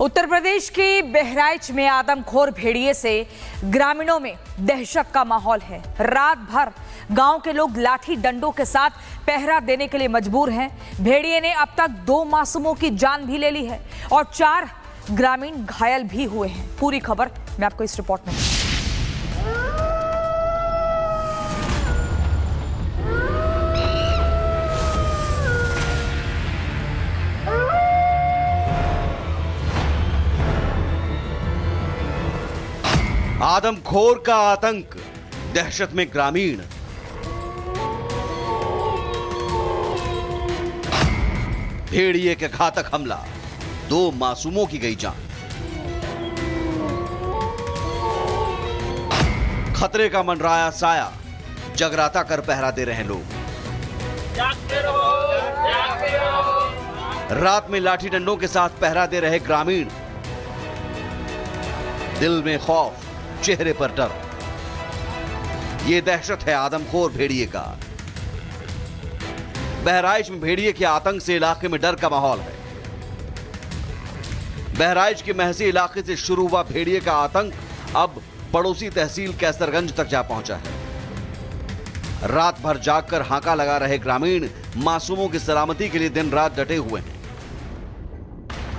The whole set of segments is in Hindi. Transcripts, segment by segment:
उत्तर प्रदेश के बहराइच में आदमखोर भेड़िए से ग्रामीणों में दहशत का माहौल है। रात भर गांव के लोग लाठी डंडों के साथ पहरा देने के लिए मजबूर हैं। भेड़िए ने अब तक 2 मासूमों की जान भी ले ली है और 4 ग्रामीण घायल भी हुए हैं। पूरी खबर मैं आपको इस रिपोर्ट में। आदमखोर का आतंक, दहशत में ग्रामीण। भेड़िए के घातक हमला, 2 मासूमों की गई जान। खतरे का मंडराया साया, जगराता कर पहरा दे रहे लोग। रात में लाठी डंडों के साथ पहरा दे रहे ग्रामीण। दिल में खौफ, चेहरे पर डर। यह दहशत है आदमखोर भेड़िए का। बहराइच में भेड़िए के आतंक से इलाके में डर का माहौल है। बहराइच के महसी इलाके से शुरू हुआ भेड़िए का आतंक अब पड़ोसी तहसील कैसरगंज तक जा पहुंचा है। रात भर जागकर हांका लगा रहे ग्रामीण मासूमों की सलामती के लिए दिन रात डटे हुए हैं।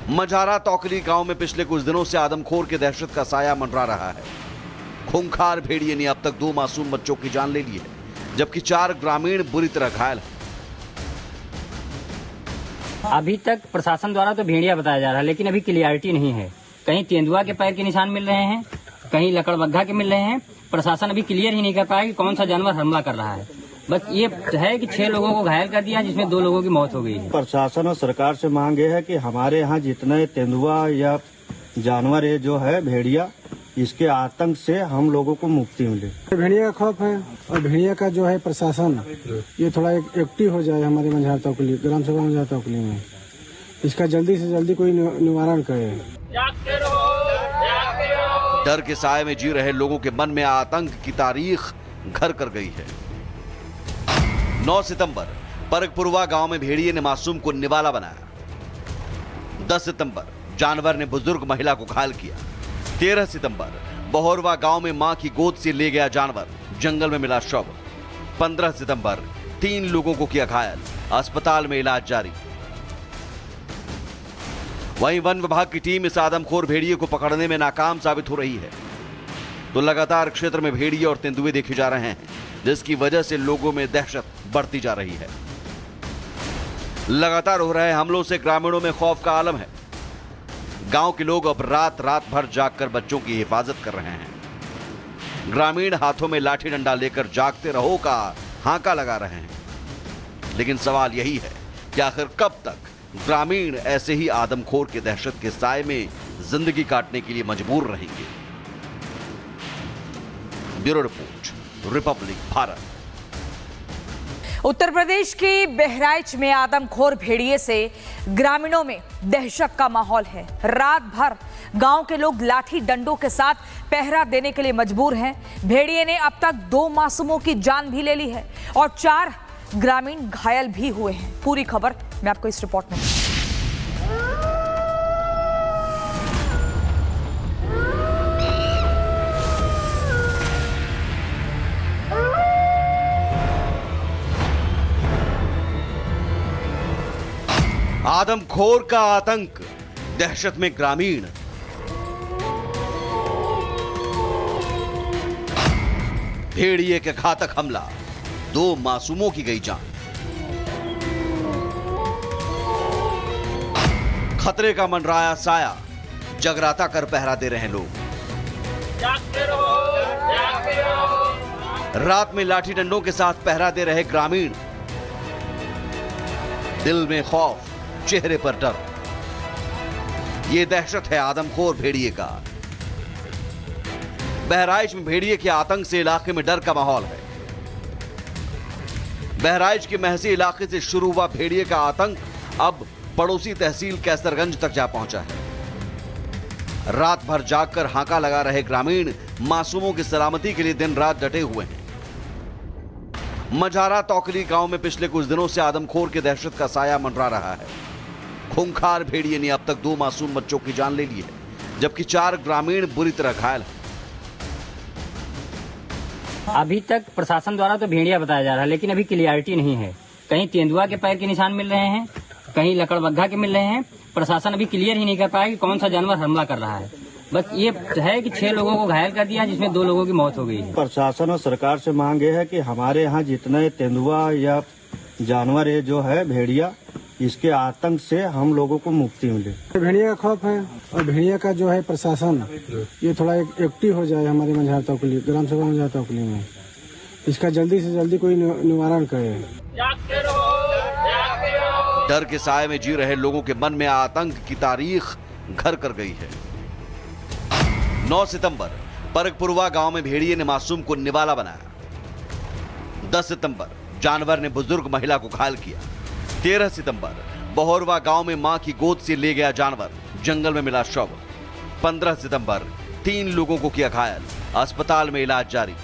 मझारा तौकली गांव में पिछले कुछ दिनों से आदमखोर के दहशत का साया मंडरा रहा है। खूंखार भेड़िए ने अब तक 2 मासूम बच्चों की जान ले ली है, जबकि 4 ग्रामीण बुरी तरह घायल हैं। अभी तक प्रशासन द्वारा तो भेड़िया बताया जा रहा है, लेकिन अभी क्लियरिटी नहीं है। कहीं तेंदुआ के पैर के निशान मिल रहे हैं, कहीं लकड़बग्घा के मिल रहे हैं। प्रशासन अभी क्लियर ही नहीं कर पाया कि कौन सा जानवर हमला कर रहा है। बस ये है कि 6 लोगों को घायल कर दिया, जिसमें 2 लोगों की मौत हो गई है। प्रशासन और सरकार से मांग है कि हमारे यहाँ जितने तेंदुआ या जानवर है जो है भेड़िया, इसके आतंक से हम लोगों को मुक्ति मिले। भेड़िया का खौफ है और भेड़िया का जो है प्रशासन ये थोड़ा एक्टिव हो जाए हमारे मझार तौकली, ग्राम सभा मझार तौकली में। इसका जल्दी से जल्दी कोई निवारण करे। डर के साए में जी रहे लोगों के मन में आतंक की तारीख घर कर गई है। 9 सितंबर परगपुरवा गांव में भेड़िए ने मासूम को निवाला बनाया। 10 सितंबर जानवर ने बुजुर्ग महिला को घायल किया। 13 सितंबर बहोरवा गांव में मां की गोद से ले गया जानवर, जंगल में मिला शव। 15 सितंबर 3 लोगों को किया घायल, अस्पताल में इलाज जारी। वहीं वन विभाग की टीम इस आदमखोर भेड़िए को पकड़ने में नाकाम साबित हो रही है। तो लगातार क्षेत्र में भेड़िए और तेंदुए देखे जा रहे हैं, जिसकी वजह से लोगों में दहशत बढ़ती जा रही है। लगातार हो रहे हमलों से ग्रामीणों में खौफ का आलम है। गांव के लोग अब रात भर जागकर बच्चों की हिफाजत कर रहे हैं। ग्रामीण हाथों में लाठी डंडा लेकर जागते रहो का हांका लगा रहे हैं। लेकिन सवाल यही है कि आखिर कब तक ग्रामीण ऐसे ही आदमखोर के दहशत के साए में जिंदगी काटने के लिए मजबूर रहेंगे। Bureau report, Republic Bharat. Uttar Pradesh के बहराइच में आदमखोर भेड़िए से ग्रामीणों में दहशत का माहौल है। रात भर गांव के लोग लाठी डंडों के साथ पहरा देने के लिए मजबूर हैं। भेड़िए ने अब तक 2 मासूमों की जान भी ले ली है और 4 ग्रामीण घायल भी हुए हैं। पूरी खबर मैं आपको इस रिपोर्ट में। आदमखोर का आतंक, दहशत में ग्रामीण। भेड़िए के घातक हमला, 2 मासूमों की गई जान। खतरे का मंडराया साया, जगराता कर पहरा दे रहे लोग। रात में लाठी डंडों के साथ पहरा दे रहे ग्रामीण। दिल में खौफ, चेहरे पर डर। यह दहशत है आदमखोर भेड़िए का। बहराइच में भेड़िए के आतंक से इलाके में डर का माहौल है। बहराइच के महसी इलाके से शुरू हुआ भेड़िए का आतंक अब पड़ोसी तहसील कैसरगंज तक जा पहुंचा है। रात भर जागकर हांका लगा रहे ग्रामीण मासूमों की सलामती के लिए दिन रात डटे हुए हैं। मझारा तौकली गांव में पिछले कुछ दिनों से आदमखोर के दहशत का साया मंडरा रहा है। खूंखार भेड़िए ने अब तक 2 मासूम बच्चों की जान ले ली है, जबकि 4 ग्रामीण बुरी तरह घायल हैं। अभी तक प्रशासन द्वारा तो भेड़िया बताया जा रहा है, लेकिन अभी क्लियरिटी नहीं है। कहीं तेंदुआ के पैर के निशान मिल रहे हैं, कहीं लकड़बग्घा के मिल रहे हैं। प्रशासन अभी क्लियर ही नहीं कर पाया कि कौन सा जानवर हमला कर रहा है। बस ये है कि 6 लोगों को घायल कर दिया, जिसमें 2 लोगों की मौत हो गई है। प्रशासन और सरकार से मांग ये है कि हमारे यहाँ जितने तेंदुआ या जानवर ये जो है भेड़िया, इसके आतंक से हम लोगों को मुक्ति मिले। भेड़िया का खौफ है और भेड़िया का जो है प्रशासन ये थोड़ा एक्टिव हो जाए हमारे मंझार तौकली, ग्राम सभा मंझार तौकली में। इसका जल्दी से जल्दी कोई निवारण करे। डर के साए में जी रहे लोगों के मन में आतंक की तारीख घर कर गई है। 9 सितंबर परगपुरवा गांव में भेड़िए ने मासूम को निवाला बनाया। 10 सितंबर जानवर ने बुजुर्ग महिला को घायल किया। 13 सितंबर बहोरवा गांव में मां की गोद से ले गया जानवर, जंगल में मिला शव। 15 सितंबर 3 लोगों को किया घायल, अस्पताल में इलाज जारी।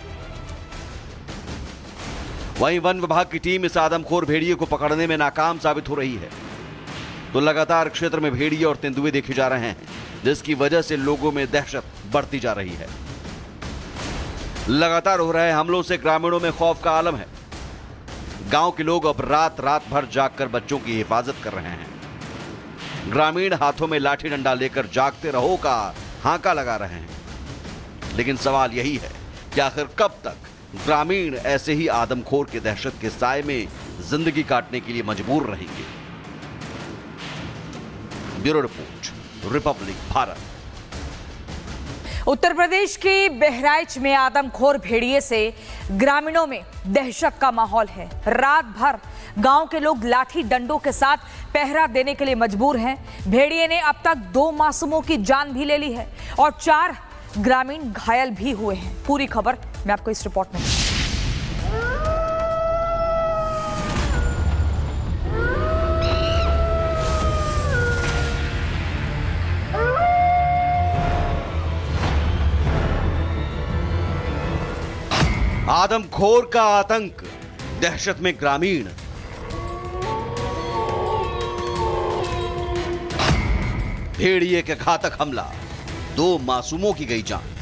वहीं वन विभाग की टीम इस आदमखोर भेड़िए को पकड़ने में नाकाम साबित हो रही है, तो लगातार क्षेत्र में भेड़िए और तेंदुए देखे जा रहे हैं, जिसकी वजह से लोगों में दहशत बढ़ती जा रही है। लगातार हो रहे हमलों से ग्रामीणों में खौफ का आलम है। गांव के लोग अब रात रात भर जागकर बच्चों की हिफाजत कर रहे हैं। ग्रामीण हाथों में लाठी डंडा लेकर जागते रहो का हांका लगा रहे हैं। लेकिन सवाल यही है कि आखिर कब तक ग्रामीण ऐसे ही आदमखोर के दहशत के साए में जिंदगी काटने के लिए मजबूर रहेंगे। Bureau report, Republic Bharat. Uttar Pradesh के बहराइच में आदमखोर भेड़िए से ग्रामीणों में दहशत का माहौल है। रात भर गांव के लोग लाठी डंडों के साथ पहरा देने के लिए मजबूर हैं। भेड़िए ने अब तक 2 मासूमों की जान भी ले ली है और 4 ग्रामीण घायल भी हुए हैं। पूरी खबर मैं आपको इस रिपोर्ट में। आदमखोर का आतंक, दहशत में ग्रामीण। भेड़िए के घातक हमला, 2 मासूमों की गई जान।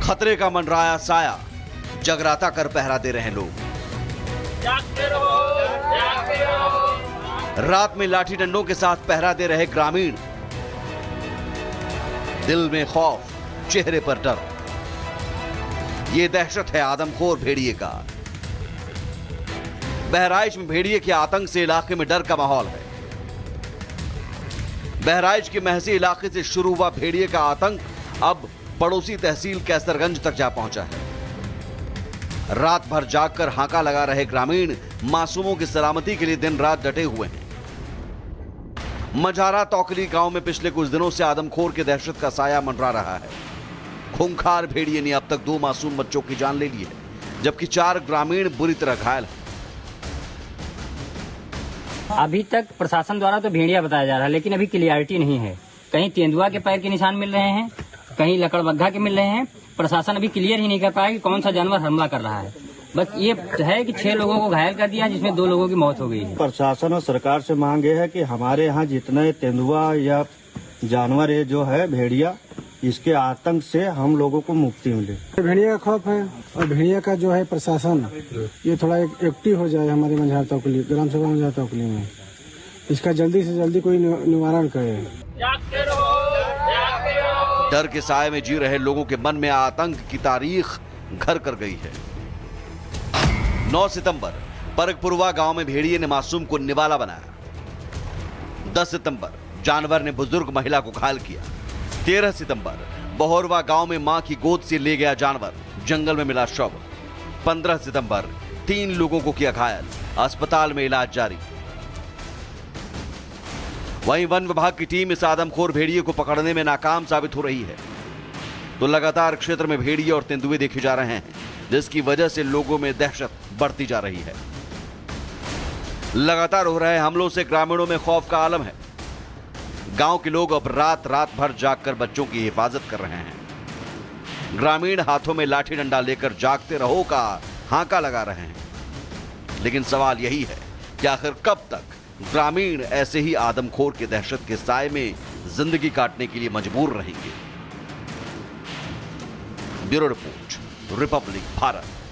खतरे का मंडराया साया, जगराता कर पहरा दे रहे लोग। रात में लाठी डंडों के साथ पहरा दे रहे ग्रामीण। दिल में खौफ, चेहरे पर डर। यह दहशत है आदमखोर भेड़िए का। बहराइच में भेड़िए के आतंक से इलाके में डर का माहौल है। बहराइच के महसी इलाके से शुरू हुआ भेड़िए का आतंक अब पड़ोसी तहसील कैसरगंज तक जा पहुंचा है। रात भर जागकर हांका लगा रहे ग्रामीण मासूमों की सलामती के लिए दिन रात डटे हुए हैं। मझारा तौकली गांव में पिछले कुछ दिनों से आदमखोर के दहशत का साया मंडरा रहा है। खूंखार भेड़िए ने अब तक 2 मासूम बच्चों की जान ले ली है, जबकि 4 ग्रामीण बुरी तरह घायल हैं। अभी तक प्रशासन द्वारा तो भेड़िया बताया जा रहा है, लेकिन अभी क्लियरिटी नहीं है। कहीं तेंदुआ के पैर के निशान मिल रहे हैं, कहीं लकड़बग्घा के मिल रहे हैं। प्रशासन अभी क्लियर ही नहीं कर पाया कि कौन सा जानवर हमला कर रहा है। बस ये है कि 6 लोगों को घायल कर दिया, जिसमें 2 लोगों की मौत हो गई है। प्रशासन और सरकार से मांग ये है कि हमारे यहाँ जितने तेंदुआ या जानवर ये जो है भेड़िया, इसके आतंक से हम लोगों को मुक्ति मिले। भेड़िया का खौफ है और भेड़िया का जो है प्रशासन ये थोड़ा एक्टिव हो जाए हमारे मंझार तौकली, ग्राम सभा मंझार तौकली में। इसका जल्दी से जल्दी कोई निवारण करे। डर के साए में जी रहे लोगों के मन में आतंक की तारीख घर कर गई है। 9 सितंबर परगपुरवा गांव में भेड़िए ने मासूम को निवाला बनाया। 10 सितंबर जानवर ने बुजुर्ग महिला को घायल किया। 13 सितंबर बहोरवा गांव में मां की गोद से ले गया जानवर, जंगल में मिला शव। 15 सितंबर 3 लोगों को किया घायल, अस्पताल में इलाज जारी। वहीं वन विभाग की टीम इस आदमखोर भेड़िए को पकड़ने में नाकाम साबित हो रही है, तो लगातार क्षेत्र में भेड़िए और तेंदुए देखे जा रहे हैं, जिसकी वजह से लोगों में दहशत बढ़ती जा रही है। लगातार हो रहे हमलों से ग्रामीणों में खौफ का आलम है। गांव के लोग अब रात रात भर जागकर बच्चों की हिफाजत कर रहे हैं। ग्रामीण हाथों में लाठी डंडा लेकर जागते रहो का हांका लगा रहे हैं। लेकिन सवाल यही है कि आखिर कब तक ग्रामीण ऐसे ही आदमखोर के दहशत के साए में जिंदगी काटने के लिए मजबूर रहेंगे। Bureau report, Republic Bharat.